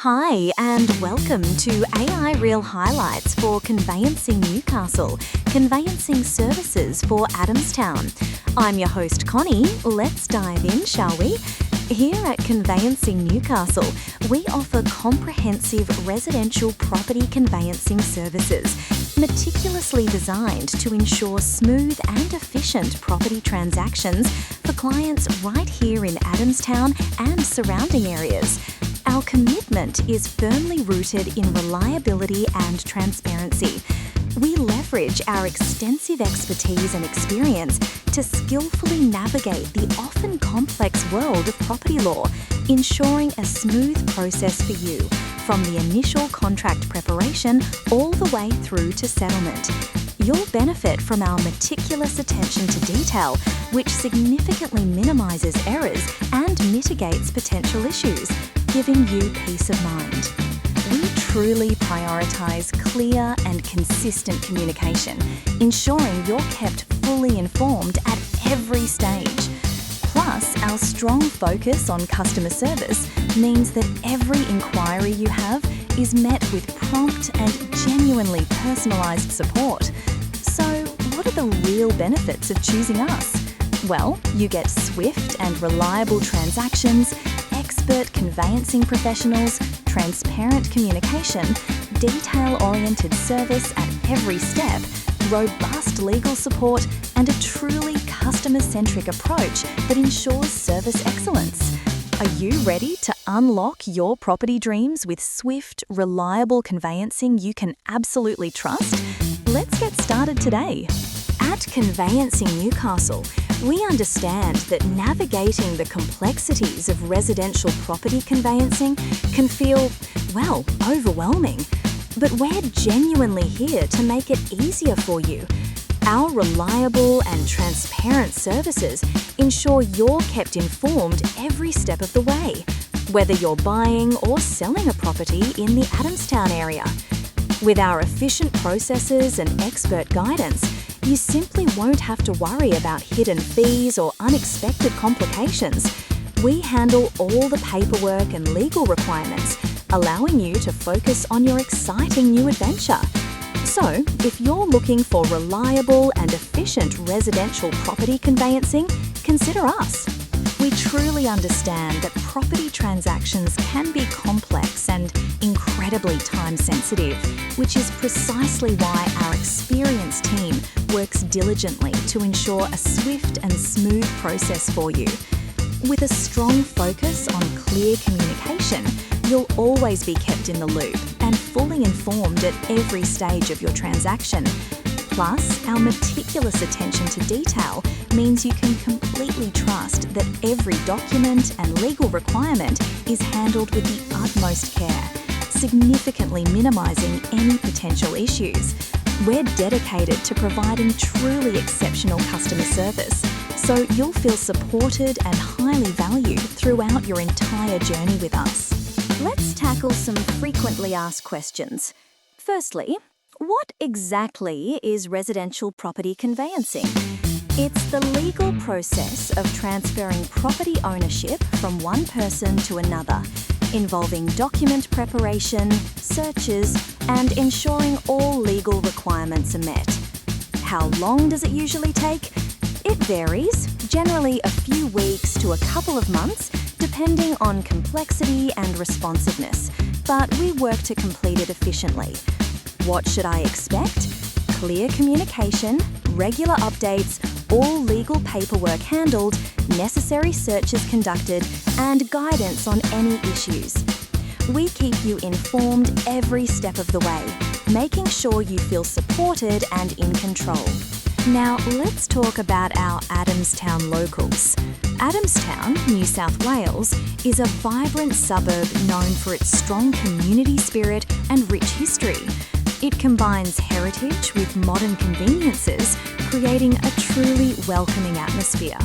Hi, and welcome to AI Real Highlights for Conveyancing Newcastle, conveyancing services for Adamstown. I'm your host, Connie. Let's dive in, shall we? Here at Conveyancing Newcastle, we offer comprehensive residential property conveyancing services, meticulously designed to ensure smooth and efficient property transactions for clients right here in Adamstown and surrounding areas. Our commitment is firmly rooted in reliability and transparency. We leverage our extensive expertise and experience to skillfully navigate the often complex world of property law, ensuring a smooth process for you, from the initial contract preparation all the way through to settlement. You'll benefit from our meticulous attention to detail, which significantly minimises errors and mitigates potential issues, giving you peace of mind. We truly prioritise clear and consistent communication, ensuring you're kept fully informed at every stage. Plus, our strong focus on customer service means that every inquiry you have is met with prompt and genuinely personalised support. So, what are the real benefits of choosing us? Well, you get swift and reliable transactions, expert conveyancing professionals, transparent communication, detail-oriented service at every step, robust legal support, and a truly customer-centric approach that ensures service excellence. Are you ready to unlock your property dreams with swift, reliable conveyancing you can absolutely trust? Let's get started today. At Conveyancing Newcastle, we understand that navigating the complexities of residential property conveyancing can feel, well, overwhelming. But we're genuinely here to make it easier for you. Our reliable and transparent services ensure you're kept informed every step of the way, whether you're buying or selling a property in the Adamstown area. With our efficient processes and expert guidance, you simply won't have to worry about hidden fees or unexpected complications. We handle all the paperwork and legal requirements, allowing you to focus on your exciting new adventure. So, if you're looking for reliable and efficient residential property conveyancing, consider us. We truly understand that property transactions can be complex and incredibly time-sensitive, which is precisely why our experienced team works diligently to ensure a swift and smooth process for you. With a strong focus on clear communication, you'll always be kept in the loop and fully informed at every stage of your transaction. Plus, our meticulous attention to detail means you can completely trust that every document and legal requirement is handled with the utmost care, significantly minimising any potential issues. We're dedicated to providing truly exceptional customer service, so you'll feel supported and highly valued throughout your entire journey with us. Let's tackle some frequently asked questions. Firstly, what exactly is residential property conveyancing? It's the legal process of transferring property ownership from one person to another, involving document preparation, searches, and ensuring all legal requirements are met. How long does it usually take? It varies, generally a few weeks to a couple of months, depending on complexity and responsiveness, but we work to complete it efficiently. What should I expect? Clear communication, regular updates, all legal paperwork handled, necessary searches conducted, and guidance on any issues. We keep you informed every step of the way, making sure you feel supported and in control. Now, let's talk about our Adamstown locals. Adamstown, New South Wales, is a vibrant suburb known for its strong community spirit and rich history. It combines heritage with modern conveniences, creating a truly welcoming atmosphere.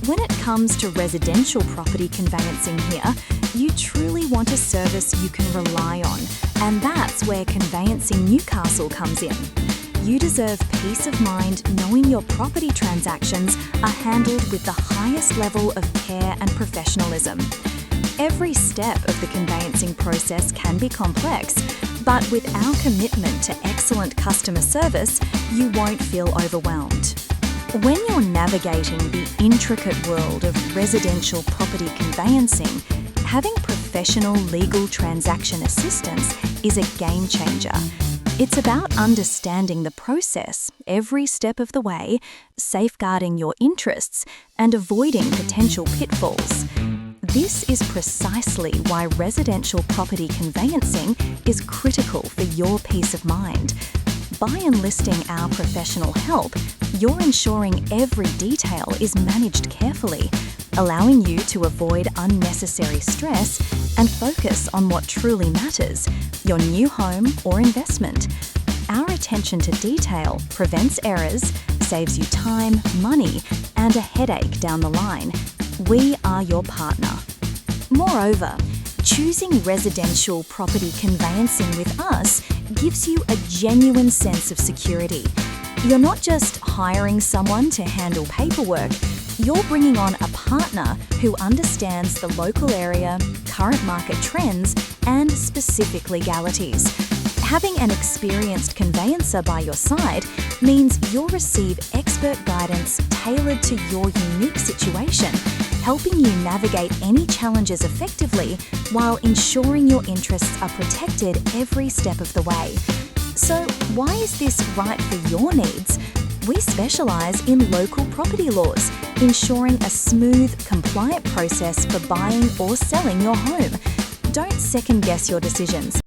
When it comes to residential property conveyancing here, you truly want a service you can rely on, and that's where Conveyancing Newcastle comes in. You deserve peace of mind knowing your property transactions are handled with the highest level of care and professionalism. Every step of the conveyancing process can be complex, but with our commitment to excellent customer service, you won't feel overwhelmed. When you're navigating the intricate world of residential property conveyancing, having professional legal transaction assistance is a game changer. It's about understanding the process every step of the way, safeguarding your interests, and avoiding potential pitfalls. This is precisely why residential property conveyancing is critical for your peace of mind. By enlisting our professional help, you're ensuring every detail is managed carefully, allowing you to avoid unnecessary stress and focus on what truly matters, your new home or investment. Our attention to detail prevents errors, saves you time, money, and a headache down the line. We are your partner. Moreover, choosing residential property conveyancing with us gives you a genuine sense of security. You're not just hiring someone to handle paperwork, you're bringing on a partner who understands the local area, current market trends, and specific legalities. Having an experienced conveyancer by your side means you'll receive expert guidance tailored to your unique situation, helping you navigate any challenges effectively while ensuring your interests are protected every step of the way. So, why is this right for your needs? We specialise in local property laws, ensuring a smooth, compliant process for buying or selling your home. Don't second-guess your decisions.